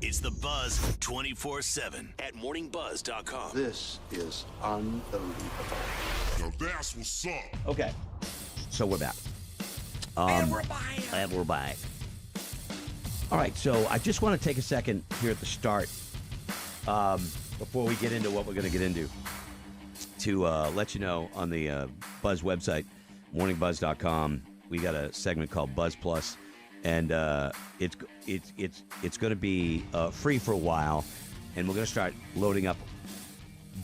It's the Buzz 24/7 at morningbuzz.com. This is unbelievable. Now that's what's up. Okay, so we're back. And we're back. And we're back. All right, so I just want to take a second here at the start, before we get into what we're going to get into, to let you know on the Buzz website, morningbuzz.com, we got a segment called Buzz Plus, and it's going to be free for a while, and we're going to start loading up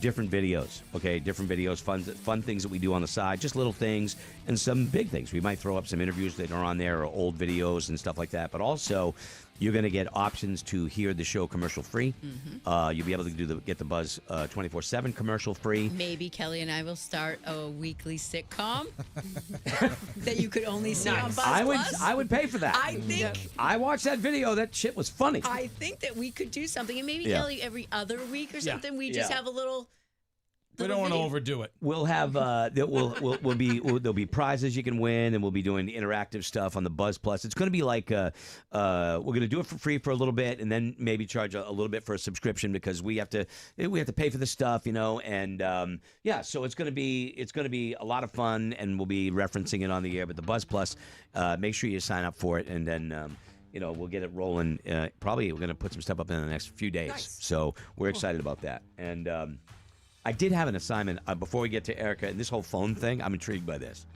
different videos, okay? Different videos, fun things that we do on the side, just little things, and some big things. We might throw up some interviews that are on there, or old videos and stuff like that. But also, you're going to get options to hear the show commercial free. You'll be able to get the Buzz 24/7 commercial free. Maybe Kelly and I will start a weekly sitcom that you could only see on Buzz Plus. I would pay for that. I think I watched that video. That shit was funny. I think that we could do something, and maybe Kelly every other week or something. We just have a little. We don't want to overdo it. We'll have there'll be prizes you can win, and we'll be doing interactive stuff on the Buzz Plus. It's going to be like we're going to do it for free for a little bit, and then maybe charge a little bit for a subscription, because we have to pay for this stuff, and so it's going to be a lot of fun, and we'll be referencing it on the air. But the Buzz Plus, make sure you sign up for it, and then we'll get it rolling. Probably we're going to put some stuff up in the next few days. Nice. So we're excited about that, and. I did have an assignment before we get to Erika, and this whole phone thing, I'm intrigued by this.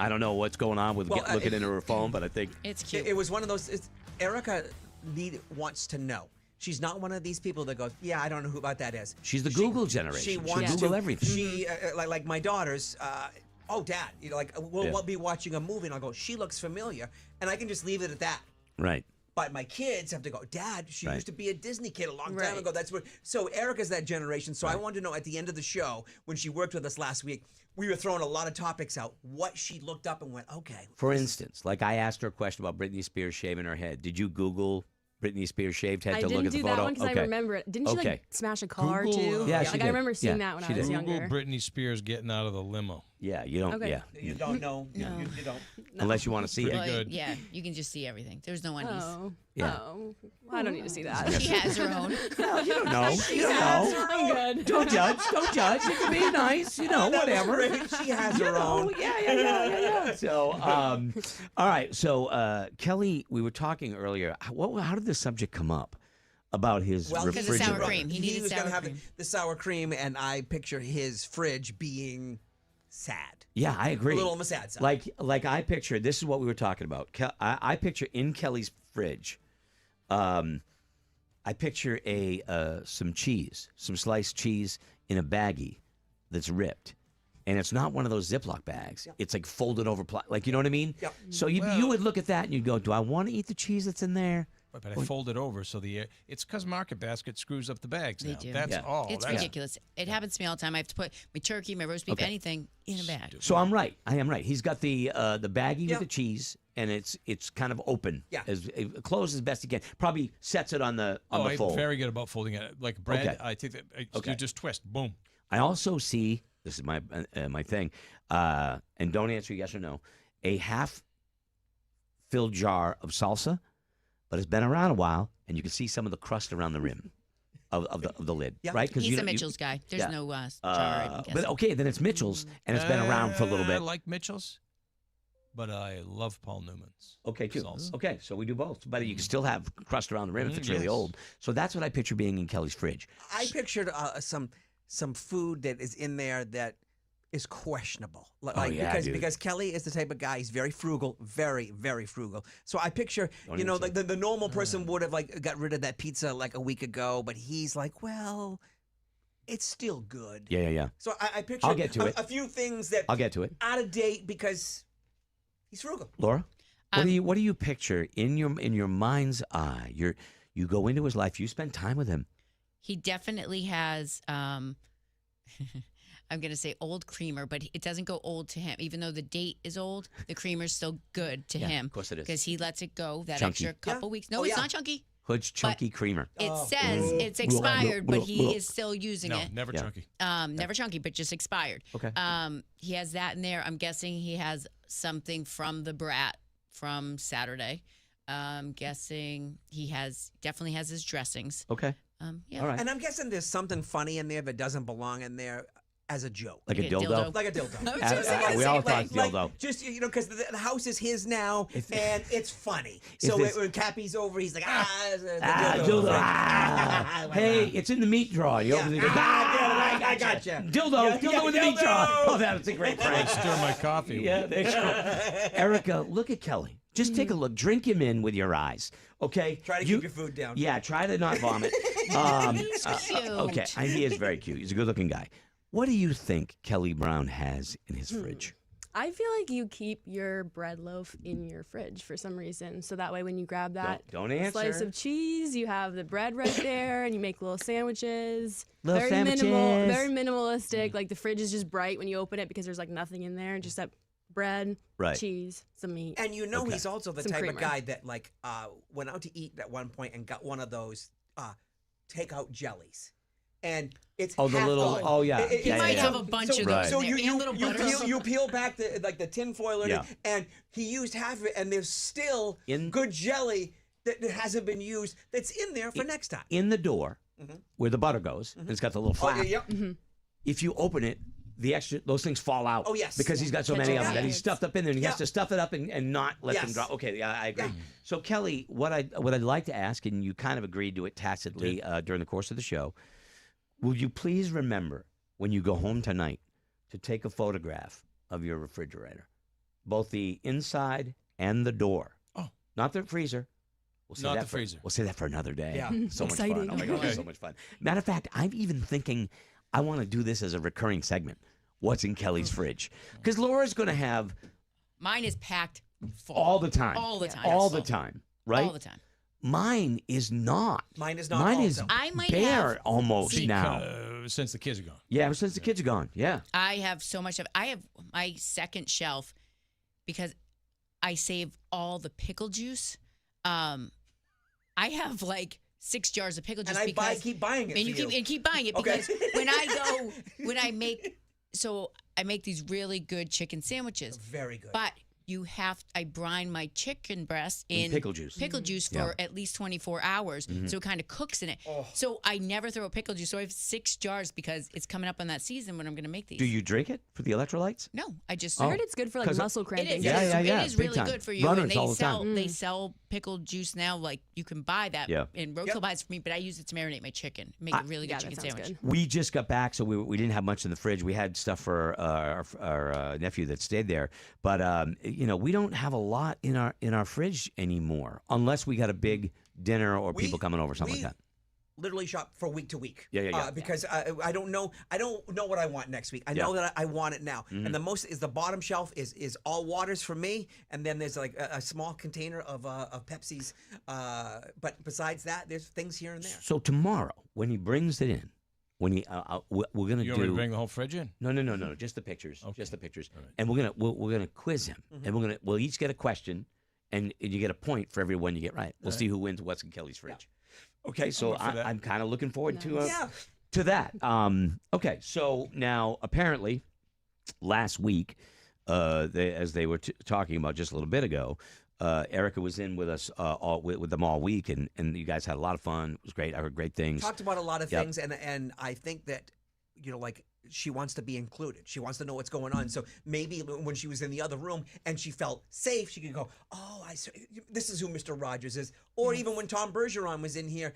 I don't know what's going on with looking into her phone, but I think It's cute. It was one of those. Erika wants to know. She's not one of these people that goes, "Yeah, I don't know who about that is." she's the Google generation. She wants Google to everything. She like my daughters. Oh, Dad, we'll be watching a movie, and I'll go, "She looks familiar," and I can just leave it at that. Right. But my kids have to go, "Dad, she Right. used to be a Disney kid a long time Right. ago." That's what. So Erica's that generation. So I wanted to know at the end of the show, when she worked with us last week, we were throwing a lot of topics out. What she looked up and went, "Okay." For instance, like I asked her a question about Britney Spears shaving her head. Did you Google Britney Spears shaved head I to look didn't at the do photo? that one because I remember it. Didn't she Okay. like smash a car Google, too? Yeah, like she I did. remember seeing Yeah, that when she I was did. Google younger. Britney Spears getting out of the limo. Yeah, you don't. Okay. Yeah, You don't know. You don't. unless you want to see it. Well, good. yeah, you can just see everything. There's no undies. Oh. Yeah. Oh. Well, I don't need to see that. She has her own. Well, you don't know. You don't know. I'm good. Don't judge. Don't judge. It can be nice. Whatever. She has her own. Yeah. So, all right. So, Kelly, we were talking earlier. How did the subject come up about his Well, because of refrigerator? sour cream. He needed was sour gonna have cream. the sour cream, and I picture his fridge being sad. Yeah, I agree. A little on the sad side. Like I picture. This is what we were talking about. I picture in Kelly's fridge. I picture some cheese, some sliced cheese in a baggie that's ripped. And it's not one of those Ziploc bags. Yep. It's like folded over, like, you know what I mean? Yep. So you would look at that and you'd go, do I want to eat the cheese that's in there? But I fold it over so it's because Market Basket screws up the bags They now. do. That's Yeah. all. It's That's ridiculous. It happens to me all the time. I have to put my turkey, my roast beef, Okay. anything in a bag. So I'm right. I am right. He's got the baggie Yeah. with the cheese, and it's kind of open. Yeah. As closed as best he can. Probably sets it on the I'm fold. very good about folding it. Like bread, Okay. I think that Okay. you just twist. Boom. I also see, this is my thing, and don't answer yes or no, a half-filled jar of salsa, but it's been around a while, and you can see some of the crust around the rim of the lid, Yeah. right? He's a Mitchell's guy. There's yeah. no jar. I'm but guessing. okay, then it's Mitchell's, and it's been around for a little I bit. like Mitchell's, but I love Paul Newman's. Okay, too. Salsa. Okay, so we do both, but you can still have crust around the rim if it's really Yes. old. So that's what I picture being in Kelly's fridge. I pictured some food that is in there that is questionable. Like yeah, dude. because Kelly is the type of guy, he's very frugal, very, very frugal. So I picture, Don't even like the normal person would have like got rid of that pizza like a week ago, but he's like, well, it's still good. Yeah. So I picture I'll get to it. a few things that I'll get to it. out of date because he's frugal. Laura, what do you picture in your mind's eye? You go into his life. You spend time with him. He definitely has, I'm going to say old creamer, but it doesn't go old to him. Even though the date is old, the creamer's still good to Yeah, him. of course it is. Because he lets it go that Chunky. extra couple weeks. No, Oh, it's yeah. not chunky. Hood's chunky creamer. It Oh. says it's expired, but he is still using No, it. never Yeah. chunky. Never chunky, but just expired. Okay. He has that in there. I'm guessing he has something from the brat from Saturday. I'm guessing he definitely has his dressings. Okay. Yeah. All right. And I'm guessing there's something funny in there that doesn't belong in there as a joke. Like a dildo? Like a dildo. I was just gonna We say, all like, thought dildo. Just, because the house is his now, and it's funny. So this- when Cappy's over, he's like, the dildo. dildo. Ah. Hey, it's in the meat drawer. You open it, I gotcha. Dildo in the meat drawer. Oh, that's a great prank. Stir my coffee. Yeah, there you go. Erica, look at Kelly. Just take a look. Drink him in with your eyes. Okay? Try to keep your food down. Yeah, try to not vomit. He's cute. Okay, he is very cute. He's a good-looking guy. What do you think Kelly Brown has in his fridge? I feel like you keep your bread loaf in your fridge for some reason. So that way when you grab that Don't answer. slice of cheese, you have the bread right there and you make little sandwiches. Little very sandwiches. very minimalistic. Like the fridge is just bright when you open it because there's like nothing in there. Just that bread, Right. cheese, some meat. And he's also the Some type creamer. of guy that went out to eat at one point and got one of those takeout jellies. And it's Oh, the half little. gone. Oh, yeah. He yeah, might yeah, have yeah. a bunch So- of Right. those. So in there, and little butter. you peel back the tin foil Yeah. and he used half of it, and there's still In- good jelly that hasn't been used that's in there for next time. In the door, where the butter goes, and it's got the little Oh, flap. yeah. If you open it, those things fall out. Oh, yes. Because he's got so Catch many all of them that he's kids. stuffed up in there, and he has Yeah. to stuff it up and not let them Yes. drop. Okay, yeah, I agree. Yeah. So Kelly, what I'd like to ask, and you kind of agreed to it tacitly during the course of the show, will you please remember when you go home tonight to take a photograph of your refrigerator, both the inside and the door? Oh. Not the freezer. We'll save Not that the for- freezer. We'll say that for another day. Yeah. So much fun. Exciting. Oh my God, Okay. so much fun. Matter of fact, I'm even thinking I want to do this as a recurring segment. What's in Kelly's fridge? Because Laura's going to have Mine is packed full. all the time. All the time. All the time, right? All the time. Mine is not. Mine is not Mine is also. I might bare have- almost See, now. Since the kids are gone. Yeah, ever since the kids are gone. Yeah. I have so much of. I have my second shelf because I save all the pickle juice. I have like 6 jars of pickle juice. And because, keep buying it and for you keep you. and keep buying it Okay. because I make these really good chicken sandwiches. Very good. But I brine my chicken breast in pickle juice. Pickle juice for Yeah. at least 24 hours. So it kind of cooks in it. So I never throw a pickle juice. So I have 6 jars because it's coming up on that season when I'm going to make these. Do you drink it for the electrolytes? No, I just. I heard it's good for like 'Cause muscle It cramping. is. Yeah, it is, yeah, yeah, It is big really time. good for you. Runners and they all the time. sell they sell pickled juice now. Like you can buy that. Yeah. And Roadkill buys it for me, but I use it to marinate my chicken. Make a really good Yeah, chicken that sounds sandwich. good. We just got back, so we didn't have much in the fridge. We had stuff for our nephew that stayed there, but we don't have a lot in our fridge anymore, unless we got a big dinner or people coming over, something like that. Literally shop for week to week. Yeah. Because I don't know what I want next week. I know that I want it now. And the most is the bottom shelf is all waters for me, and then there's like a small container of Pepsi's. But besides that, there's things here and there. So tomorrow, when he brings it in, when he we're gonna You want me to do bring the whole fridge in? no, just the pictures, Okay. just the pictures, All right. and we're gonna quiz him, and we'll each get a question, and you get a point for every one you get right. We'll see who wins what's in Kelly's fridge. Okay, so up for that. I'm kind of looking forward Yeah. to that. Okay, so now apparently last week, as they were talking about just a little bit ago, Erika was in with us with them all week, and you guys had a lot of fun. It was great. I heard great things. Talked about a lot of Yep. things, and I think that like she wants to be included. She wants to know what's going on. So maybe when she was in the other room and she felt safe, she could go, "Oh, this is who Mr. Rogers is." Or even when Tom Bergeron was in here,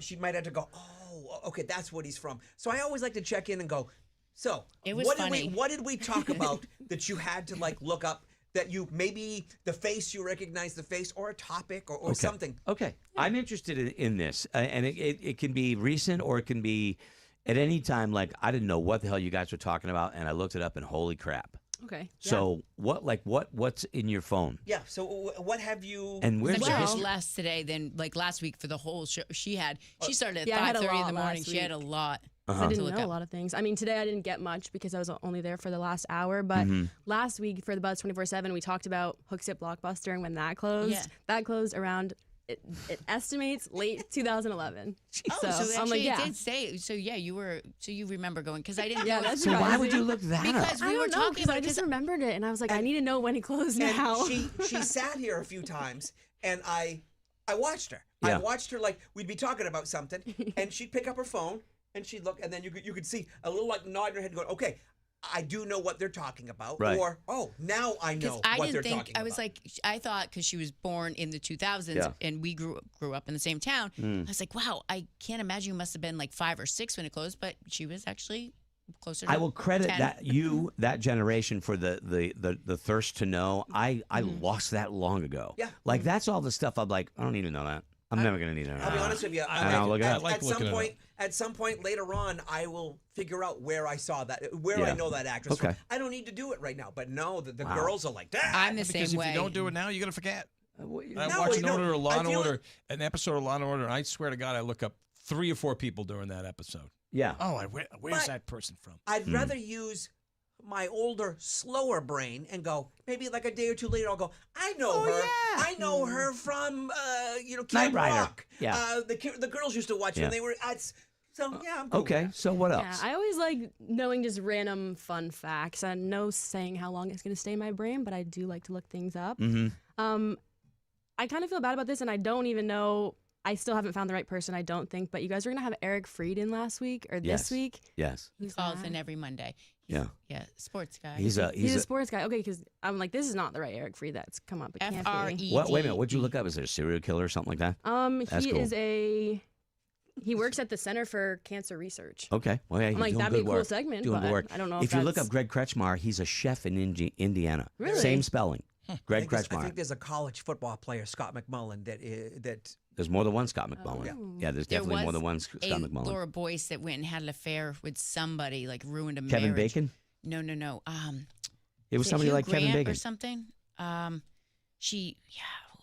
she might have to go, "Oh, okay, that's what he's from." So I always like to check in and go, "So It was funny. what did we talk about that you had to like look up?" That you maybe the face, you recognize the face, or a topic, or something. Okay, I'm interested in this, and it can be recent or it can be at any time. Like I didn't know what the hell you guys were talking about, and I looked it up, and holy crap! Okay. So what's in your phone? Yeah. So what have you? And where's Except the she was history? less today than like last week for the whole show. She started at Yeah, I had a 5:30 in lot the morning. last She had a week. lot. I didn't look know up. a lot of things. I mean, today I didn't get much because I was only there for the last hour. But last week for the Buzz 24/7, we talked about Hook Sit Blockbuster and when that closed. Yeah. That closed around it estimates late 2011. Oh, so I'm actually like, it yeah. did say. So yeah, you remember going because I didn't. Yeah, know that's So why crazy. would you look that up? because I we were don't know, talking 'cause about I it just 'cause remembered it, and I was like, I need to know when it closed now. And she sat here a few times, and I watched her. Yeah. I watched her like we'd be talking about something, and she'd pick up her phone and she'd look, and then you could see a little like nod in her head, going, "Okay, I do know what they're talking about," Right. or "Oh, now I know Because I what they're didn't think talking I was about." like I thought because she was born in the 2000s Yeah. and we grew up in the same town. I was like, wow, I can't imagine you must have been like 5 or 6 when it closed, but she was actually closer. To I will credit 10. that generation for the thirst to know. I lost that long ago. Yeah. Like that's all the stuff I'm like, I don't need to know that. I'm never gonna need to know I'll be that. honest with you. And I'll look it up. I like at looking some it point, up. at some point later on, I will figure out where I saw that, where I Yeah. know that actress. Okay. From. I don't need to do it right now, but no, the Wow. girls are like that. I'm the Because same if way. you don't do it now, you're gonna forget. I No, watch no, I feel an episode of Law and Order, and I swear to God, I look up 3 or 4 people during that episode. Yeah. Oh, where's But- that person from? I'd rather use my older, slower brain and go maybe like a day or two later. I'll go. I know her. I know her from Knight Camp Rider. Rock. Yeah. The girls used to watch Yeah. when they were. So yeah, I'm cool with Okay. that. So what Yeah, else? I always like knowing just random fun facts. I no saying how long it's going to stay in my brain, but I do like to look things up. Mm-hmm. I kind of feel bad about this, and I don't even know. I still haven't found the right person, I don't think. But you guys were going to have Eric Fried in last week or Yes. this week. Yes. He Who's calls that? in every Monday. Yeah. Yeah, sports guy. He's a He's a sports guy. Okay, because I'm like, this is not the right Eric Fried that's come up. It can't be. F-R-E-D. What? Wait a minute. What'd you look up? Is there a serial killer or something like that? That's He cool. is he works at the Center for Cancer Research. Okay. Well, yeah, I'm he's like, doing that'd be a good cool work. segment, Doing good but work. I don't know If if you look that's- up Greg Kretschmar, he's a chef in Indiana. Really? Same spelling. Greg I Kretschmar. think there's a college football player, Scott McMullen, that There's more than one Scott McMullen. Oh. Yeah, there's There definitely more was than one Scott a McMullen. Laura Boyce that went and had an affair with somebody, like ruined a Kevin marriage. Bacon? No. It was Is somebody Hugh like Kevin Grant Bacon. or something. I'm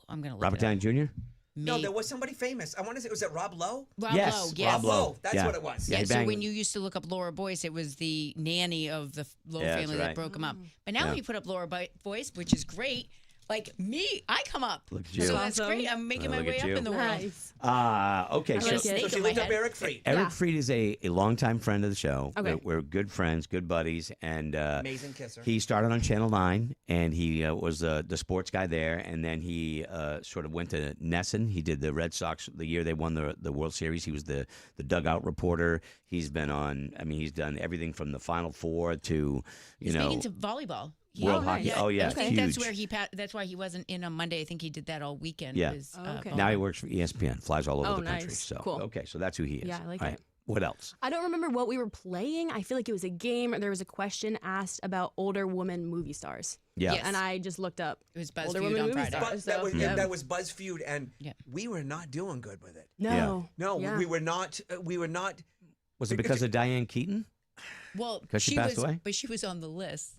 gonna look Robert it up. Downey Jr.? no, there was somebody famous. I want to say, was it Rob Lowe? Rob Yes, Lowe, yes. Rob Lowe. That's Yeah. what it was. Yeah, Yeah, he so banged- when you used to look up Laura Boyce, it was the nanny of the Lowe Yeah, that's family right. that broke him up. But now Yeah. when you put up Laura Boyce, which is great, like me, I come up. Look at you. So that's Awesome. great. I'm making my Look way at up you. in the world. Nice. Okay, I so like it. So Snake she in my looked up head. Eric Fried. Eric Yeah. Fried is a longtime friend of the show. Okay. We're good friends, good buddies, and Amazing kisser. he started on Channel 9, and he was the sports guy there, and then he sort of went to Nesson. He did the Red Sox the year they won the World Series. He was the dugout reporter. He's been on, he's done everything from the Final Four to, He's big into volleyball. World hockey. Yeah, Oh, yeah, I think that's huge. where that's why he wasn't in on Monday. I think he did that all weekend. Yeah. Was, Oh, okay. now he works for ESPN, flies all over Oh, the country. nice. So, Cool. okay, so that's who he is. Yeah, I like All it. What else? I don't remember what we were playing. I feel like it was a game or there was a question asked about older woman movie stars. Yeah. Yes. And I just looked up It was older BuzzFeed women on movie Friday. stars. That So, was yeah. that was BuzzFeed, and Yeah. we were not doing good with it. No. No, Yeah. we were not. We were not. Was it because of Diane Keaton? Well, 'Cause she passed was, away? but she was on the list,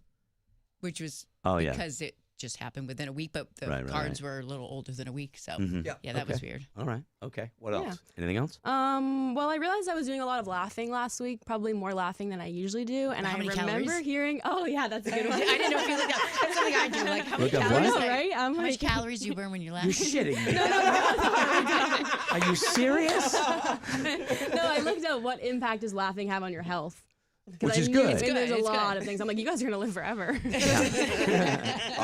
which was Oh, yeah. because it just happened within a week. But the Right, right, cards were a little older than a week, so Mhm. Yeah. that was Okay. weird. All right. Okay. What Yeah. else? Anything else? Well, I realized I was doing a lot of laughing last week, probably more laughing than I usually do. And How I many remember calories? hearing, oh, yeah, that's a good one. I didn't know if you looked up. That's something I do. Like how many Look up calories? what? I know, right? I'm How much like, calories do you burn when you're You're laughing? shitting me. Are you serious? no, I looked up what impact does laughing have on your health. 'Cause Which I is knew good. There's It's a good. lot of things. I'm like, you guys are gonna live forever. All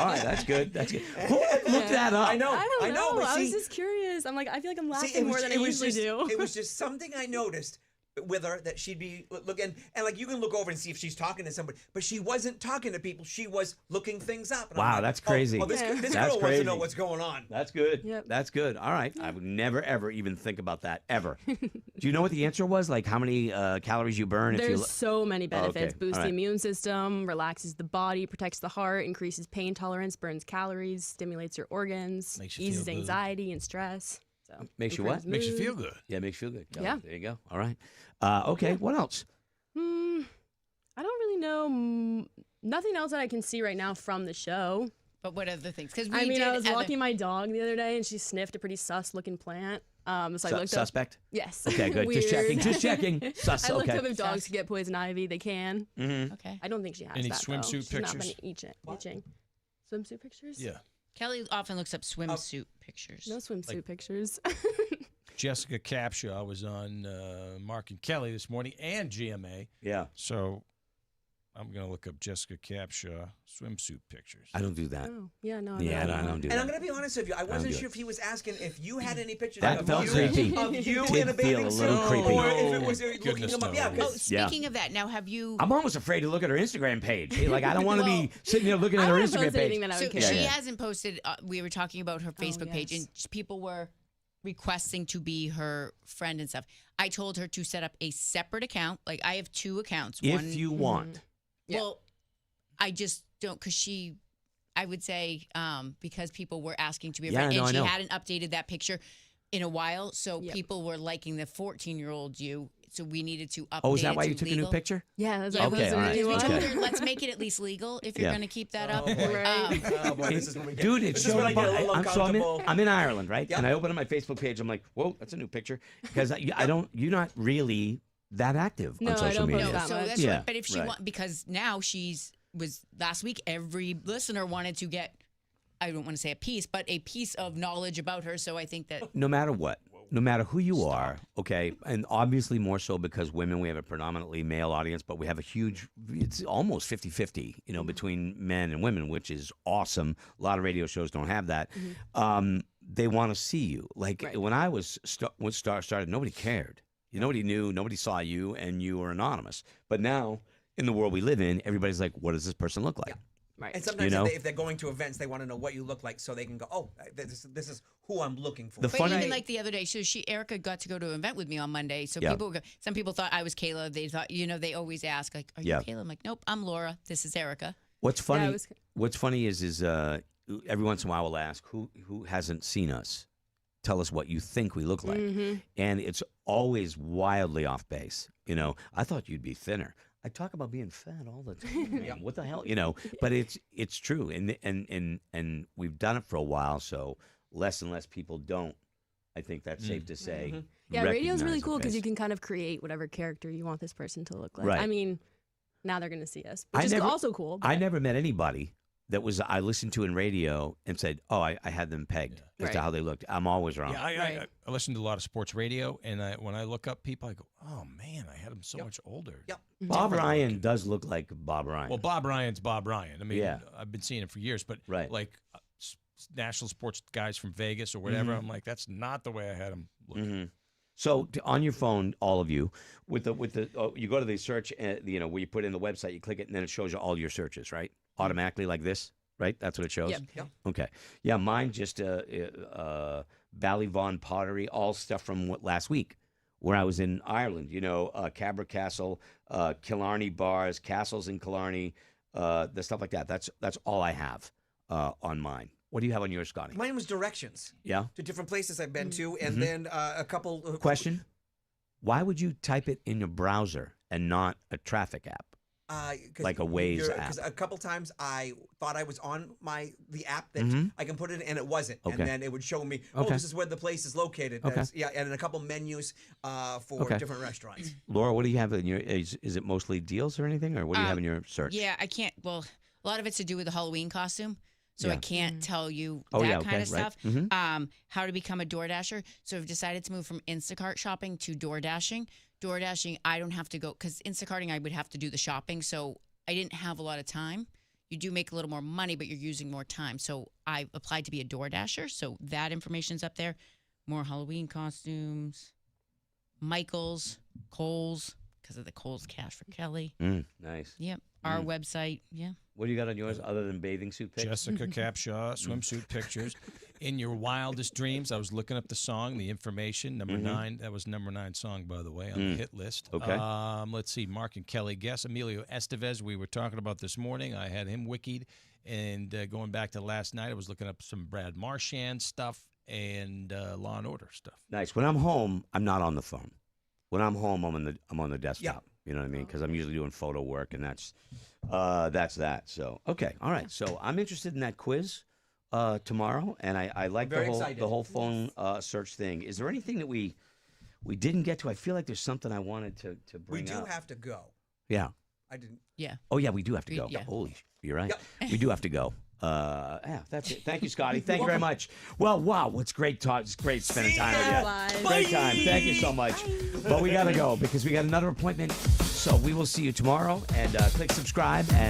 right. That's good. That's good. Look that up. I know. I don't know. But I was see, just curious. I'm like, I feel like I'm laughing see, more than I usually just, do. It was just something I noticed with her that she'd be looking, and like you can look over and see if she's talking to somebody, but she wasn't talking to people. She was looking things up. And I'm Wow, like, that's crazy. Oh, this Yeah. this That's girl wants crazy. to know what's going on. That's good. Yep. That's good. All right. I would never, ever even think about that, ever. Do you know what the answer was? Like how many calories you burn if you... There's so many benefits. okay. Boosts All the right. immune system, relaxes the body, protects the heart, increases pain tolerance, burns calories, stimulates your organs, Makes you feel eases good. anxiety and stress. So Makes you improves what? Makes you mood. feel good. Yeah, makes you feel good. Yeah. There you go. All right. Okay. What else? I don't really know. Nothing else that I can see right now from the show. But what other things? Because I mean, I was walking my dog the other day and she sniffed a pretty sus-looking plant. So I looked up. Suspect? Yes. Okay, good. Weird. Just checking. Just checking. Sus. I looked Okay. up if dogs Sus. can get poison ivy. They can. Mm-hmm. Okay. I don't think she has Any that, though. swimsuit She's not been pictures? itching. Swimsuit pictures? Yeah. Kelly often looks up swimsuit pictures. No swimsuit pictures. Jessica Capshaw was on Mark and Kelly this morning and GMA. Yeah. So I'm going to look up Jessica Capshaw swimsuit pictures. I don't do that. Oh, yeah, no. Yeah, I don't do And that. I'm going to be honest with you. I wasn't do sure it. if he was asking if you had any pictures That of felt you, creepy. of you Did in a feel bathing a suit, little creepy. or if it was looking Goodness him up. no. Yeah, Oh, 'cause speaking of that, now have you? I'm almost afraid to look at her Instagram page. Like, I don't want to Well, be sitting there looking at I her wouldn't Instagram post anything page. that I So would care. she Yeah. hasn't posted. We were talking about her Facebook page, and yes. people were requesting to be her friend and stuff. I told her to set up a separate account. Like I have 2 accounts. If One, you want. well, I just don't because I would say because people were asking to be a Yeah, friend, no, and I she know. hadn't updated that picture in a while, so Yep. people were liking the 14-year-old you. So we needed to update. Oh, is that it why to you took a legal. new picture? Yeah, that's Yeah, what Okay, I was all right. Because we doing. told Okay. her, let's make it at least legal if you're Yeah. going to keep that up. Oh, boy. Right. Oh, boy, this is when we get, Dude, it this is showed when I up get a on, little uncomfortable. I'm in Ireland, right? Yep. And I open up my Facebook page. I'm like, whoa, that's a new picture. Because I don't, you're not really that active No, on I social don't post media. that So much. that's Yeah, what, but if she right. because now was last week every listener wanted to get I don't want to say a piece, but a piece of knowledge about her. So I think that No matter what, no matter who you are, okay, and obviously more so because women, we have a predominantly male audience, but we have a huge, it's almost 50-50, between men and women, which is awesome. A lot of radio shows don't have that. They want to see you. Like when I was when Star started, nobody cared. Nobody knew, nobody saw you, and you were anonymous. But now, in the world we live in, everybody's like, what does this person look like? Right. And sometimes know? if they're going to events, they want to know what you look like so they can go, oh, this is who I'm looking for. The but funny- even like the other day, so Erika got to go to an event with me on Monday. So Yeah. some people thought I was Kayla. They thought, they always ask like, are you Yeah. Kayla? I'm like, nope, I'm Laura. This is Erika. What's funny? it was- What's funny is every once in a while we'll ask who hasn't seen us. Tell us what you think we look like, and it's always wildly off base. I thought you'd be thinner. I talk about being fat all the time. What the hell, But it's true, and we've done it for a while, so less and less people don't. I think that's safe to say. Yeah, radio's really recognize cool the because you face. can kind of create whatever character you want this person to look like. Right. I mean, now they're going to see us, I which is never- also cool. I but- never met anybody that I listened to in radio and said, "Oh, I had them pegged as to Right. how they looked." I'm always wrong. Yeah, Right. I listen to a lot of sports radio, and when I look up people, I go, "Oh man, I had him so much older." Yep. Bob Ryan does look like Bob Ryan. Well, Bob Ryan's Bob Ryan. I mean, Yeah. I've been seeing him for years, but Right. like national sports guys from Vegas or whatever, I'm like, that's not the way I had him looking. So on your phone, all of you, with the you go to the search, where you put in the website, you click it, and then it shows you all your searches, right? Automatically like this, right? That's what it shows. Yep. Okay. Yeah, mine just Ballyvaughan pottery, all stuff from last week, where I was in Ireland. Cabra Castle, Killarney bars, castles in Killarney, the stuff like that. That's all I have on mine. What do you have on yours, Scotty? Mine was directions Yeah. to different places I've been to, and then a couple. Question: why would you type it in your browser and not a traffic app? Like a Waze app. Because a couple times I thought I was on the app that I can put it in, and it wasn't. Okay. And then it would show me, oh, Okay. this is where the place is located. Okay. Yeah, and a couple menus for Okay. different restaurants. Laura, what do you have in your? Is it mostly deals or anything, or what do you have in your search? Yeah, I can't. Well, a lot of it's to do with the Halloween costume. So Yeah. I can't tell you Oh, that yeah, kind okay, of right. stuff. How to become a DoorDasher. So I've decided to move from Instacart shopping to DoorDashing. DoorDashing, I don't have to go because Instacarting, I would have to do the shopping. So I didn't have a lot of time. You do make a little more money, but you're using more time. So I applied to be a DoorDasher. So that information's up there. More Halloween costumes, Michael's, Kohl's, because of the Kohl's cash for Kelly. Nice. Yep. Our website. Yeah. What do you got on yours other than bathing suit pics? Jessica Capshaw, swimsuit pictures. In your wildest dreams, I was looking up the song, the information, number 9. That was number 9 song, by the way, on the hit list. Okay. Let's see, Mark and Kelly guess. Emilio Estevez, we were talking about this morning. I had him wikied. And going back to last night, I was looking up some Brad Marchand stuff and Law and Order stuff. Nice. When I'm home, I'm not on the phone. When I'm home, I'm on the desktop. Yeah. You know what I mean? Because I'm usually doing photo work, and that's that. So okay, all right. So I'm interested in that quiz tomorrow, and I like Very the excited. whole phone search thing. Is there anything that we didn't get to? I feel like there's something I wanted to We bring do up. have to go. Yeah. I didn't. Yeah. Oh yeah, we do have to go. Yeah. Holy, you're right. We do have to go. Yeah, that's it. Thank you, Scotty. Thank you very much. Well, wow, it's great talk. It's great spending time with you. Bye. Great time. Thank you so much. But we got to go because we got another appointment. So we will see you tomorrow. And click subscribe. And